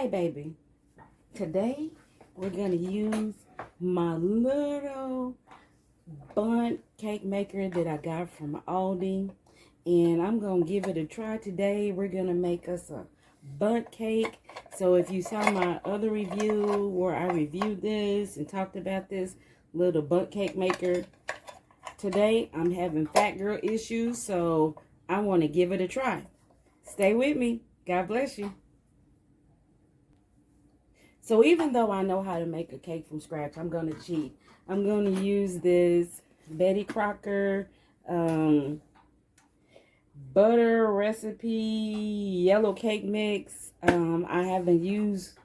Hey baby, today we're gonna use my little bundt cake maker that I got from Aldi, and I'm gonna give it a try today. We're gonna make us a bundt cake. So if you saw my other review where I reviewed this and talked about this little bundt cake maker, today I'm having fat girl issues, so I want to give it a try. Stay with me. God bless you. So even though I know how to make a cake from scratch, I'm going to cheat. I'm going to use this Betty Crocker butter recipe yellow cake mix. I haven't used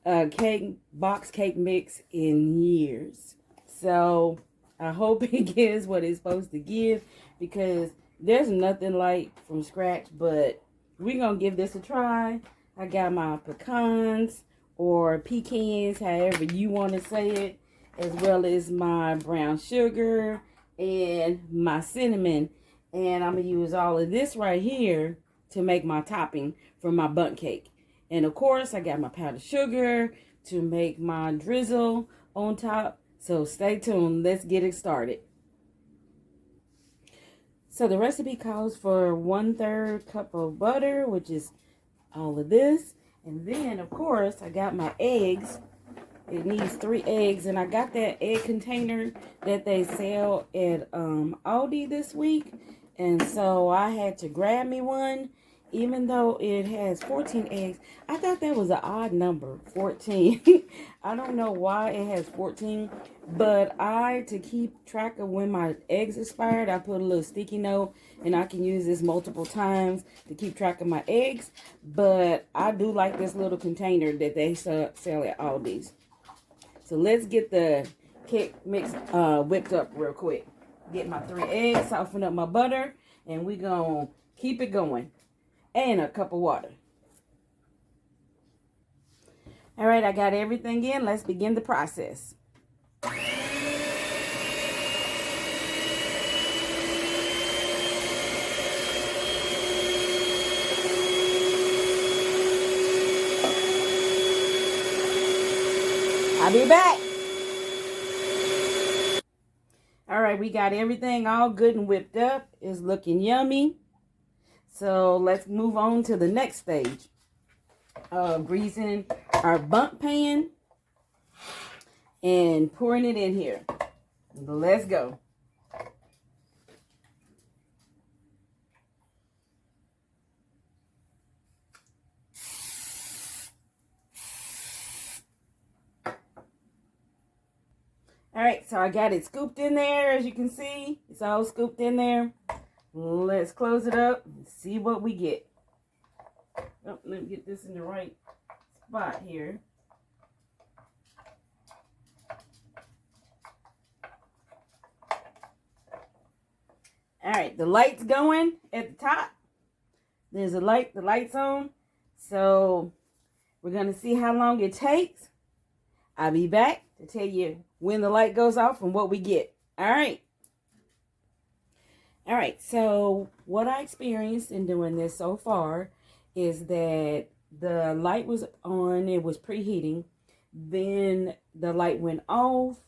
a box cake mix in years. So I hope it gives what it's supposed to give, because there's nothing like from scratch, but we're going to give this a try. I got my pecans, or pecans, however you want to say it, as well as my brown sugar and my cinnamon. And I'm going to use all of this right here to make my topping for my bundt cake. And of course, I got my powdered sugar to make my drizzle on top. So stay tuned. Let's get it started. So the recipe calls for 1/3 cup of butter, which is all of this. And then, of course, I got my eggs. It needs 3 eggs. And I got that egg container that they sell at Aldi this week. And so I had to grab me one. Even though it has 14 eggs, I thought that was an odd number, 14. I don't know why it has 14. But to keep track of when my eggs expired, I put a little sticky note, and I can use this multiple times to keep track of my eggs. But I do like this little container that they sell at Aldi's. So let's get the cake mix whipped up real quick. Get my 3 eggs, soften up my butter, and we're going to keep it going. And a cup of water. All right, I got everything in. Let's begin the process. I'll be back. All right, we got everything all good and whipped up. It's looking yummy. So let's move on to the next stage. Greasing our bundt pan and pouring it in here. Let's go. All right, so I got it scooped in there. As you can see, it's all scooped in there. Let's close it up and see what we get. Oh, let me get this in the right spot here. All right, the light's going at the top. There's a light, the light's on. So we're going to see how long it takes. I'll be back to tell you when the light goes off and what we get. All right. All right, so what I experienced in doing this so far is that the light was on, it was preheating, then the light went off,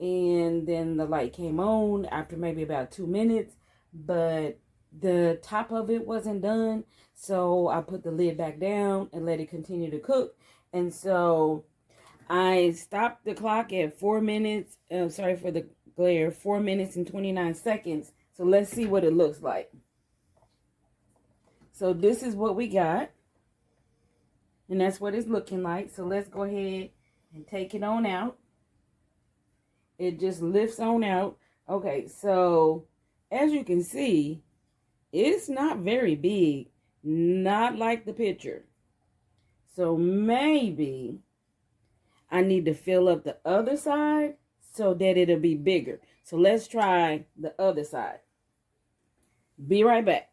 and then the light came on after maybe about 2 minutes, but the top of it wasn't done, so I put the lid back down and let it continue to cook. And so I stopped the clock at 4 minutes, sorry for the glare, 4 minutes and 29 seconds. So let's see what it looks like. So this is what we got. And that's what it's looking like. So let's go ahead and take it on out. It just lifts on out. Okay, so as you can see, it's not very big. Not like the picture. So maybe I need to fill up the other side so that it'll be bigger. So let's try the other side. Be right back.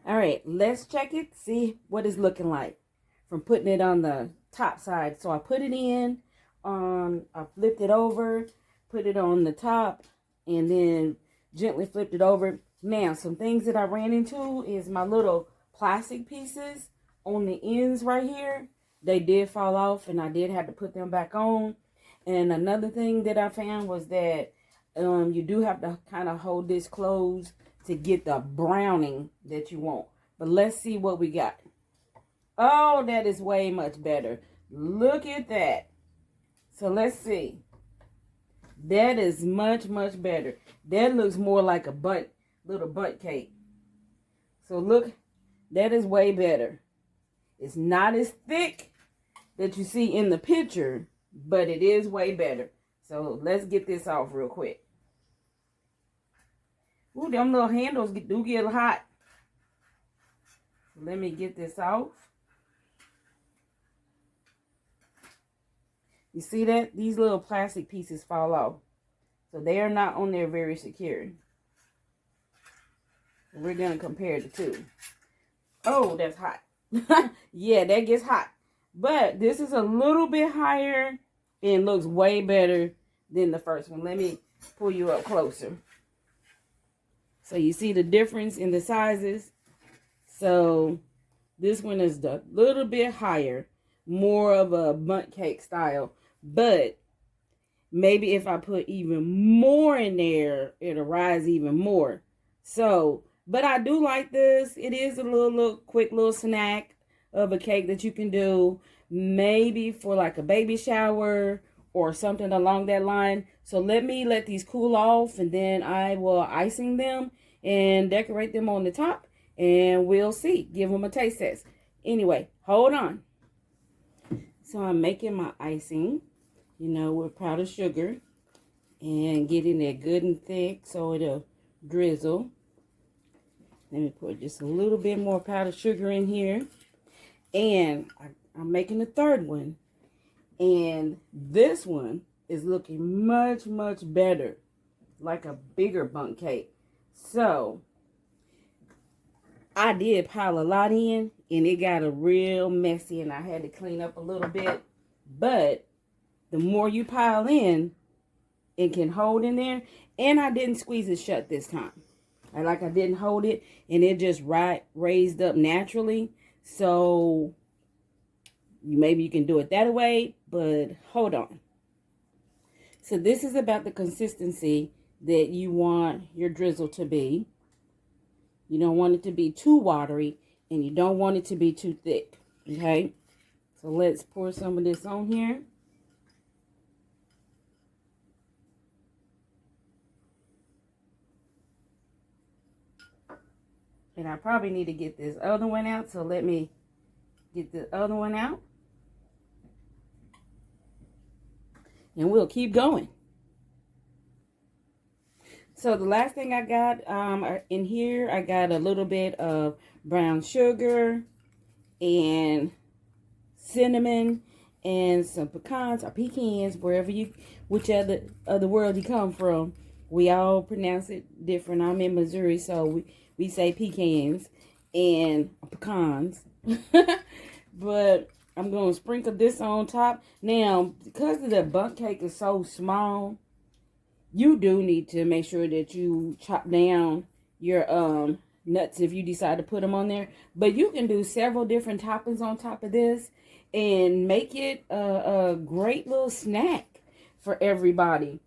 All right, let's check it, see what it's looking like from putting it on the top side. So I put it in, I flipped it over, put it on the top, and then gently flipped it over. Now, some things that I ran into is my little plastic pieces on the ends right here, they did fall off, and I did have to put them back on. And another thing that I found was that you do have to kind of hold this closed to get the browning that you want. But let's see what we got. Oh, that is way much better. Look at that. So let's see. That is much, much better. That looks more like a little butt cake. So look, that is way better. It's not as thick that you see in the picture, but it is way better. So let's get this off real quick. Ooh, them little handles do get hot. Let me get this off. You see that? These little plastic pieces fall off. So they are not on there very secure. We're going to compare the two. Oh, that's hot. Yeah, that gets hot. But this is a little bit higher and looks way better than the first one. Let me pull you up closer. So you see the difference in the sizes. So this one is a little bit higher, more of a bundt cake style. But maybe if I put even more in there, it'll rise even more. So, but I do like this. It is a little quick little snack of a cake that you can do. Maybe for like a baby shower or something along that line. So let these cool off, and then I will icing them and decorate them on the top. And we'll see. Give them a taste test. Anyway, hold on. So I'm making my icing, with powdered sugar. And getting it good and thick so it'll drizzle. Let me put just a little bit more powdered sugar in here. And I'm making the third one. And this one is looking much, much better. Like a bigger bundt cake. So I did pile a lot in, and it got a real messy, and I had to clean up a little bit. But the more you pile in, it can hold in there. And I didn't squeeze it shut this time. I didn't hold it, and it just raised up naturally. So maybe you can do it that way, but hold on. So this is about the consistency that you want your drizzle to be. You don't want it to be too watery, and you don't want it to be too thick. Okay? So let's pour some of this on here. And I probably need to get this other one out, so let me get the other one out. And we'll keep going. So the last thing I got in here, I got a little bit of brown sugar and cinnamon and some pecans or pecans, whichever other world you come from. We all pronounce it different. I'm in Missouri, so we say pecans and pecans. But I'm going to sprinkle this on top. Now, because the bundt cake is so small, you do need to make sure that you chop down your nuts if you decide to put them on there. But you can do several different toppings on top of this and make it a great little snack for everybody.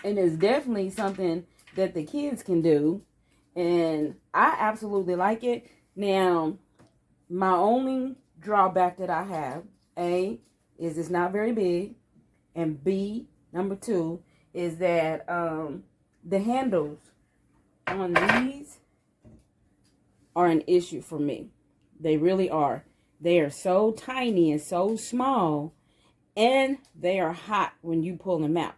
And it's definitely something that the kids can do. And I absolutely like it. Now, my only drawback that I have, A, is it's not very big. And B, number 2, is that the handles on these are an issue for me. They really are. They are so tiny and so small, and they are hot when you pull them out.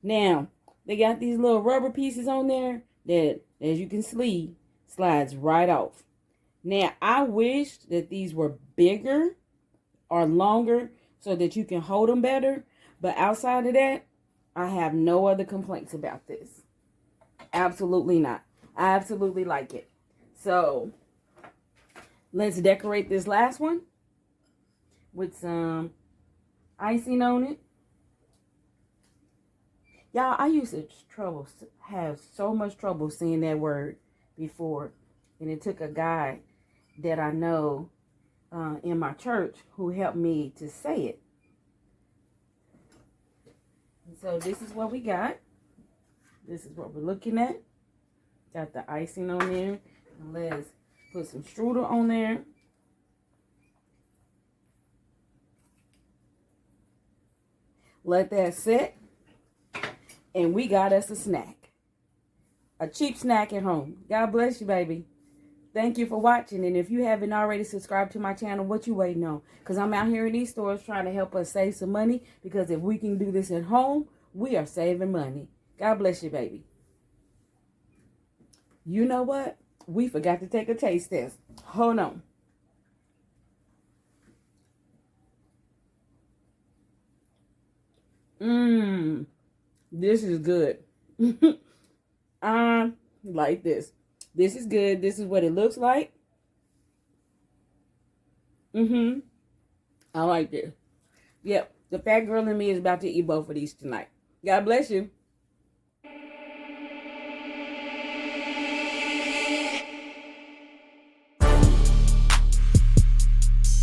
Now, they got these little rubber pieces on there that, as you can see, slides right off. Now, I wish that these were bigger or longer so that you can hold them better. But outside of that, I have no other complaints about this. Absolutely not. I absolutely like it. So, let's decorate this last one with some icing on it. Y'all, I used to have so much trouble saying that word before. And it took a guy that I know in my church who helped me to say it. And so this is what we got. This is what we're looking at. Got the icing on there. And let's put some strudel on there. Let that sit. And we got us a snack. A cheap snack at home. God bless you, baby. Thank you for watching. And if you haven't already subscribed to my channel, what you waiting on? Because I'm out here in these stores trying to help us save some money. Because if we can do this at home, we are saving money. God bless you, baby. You know what? We forgot to take a taste test. Hold on. This is good. Like this. This is good. This is what it looks like. I like this. Yep. The fat girl in me is about to eat both of these tonight. God bless you.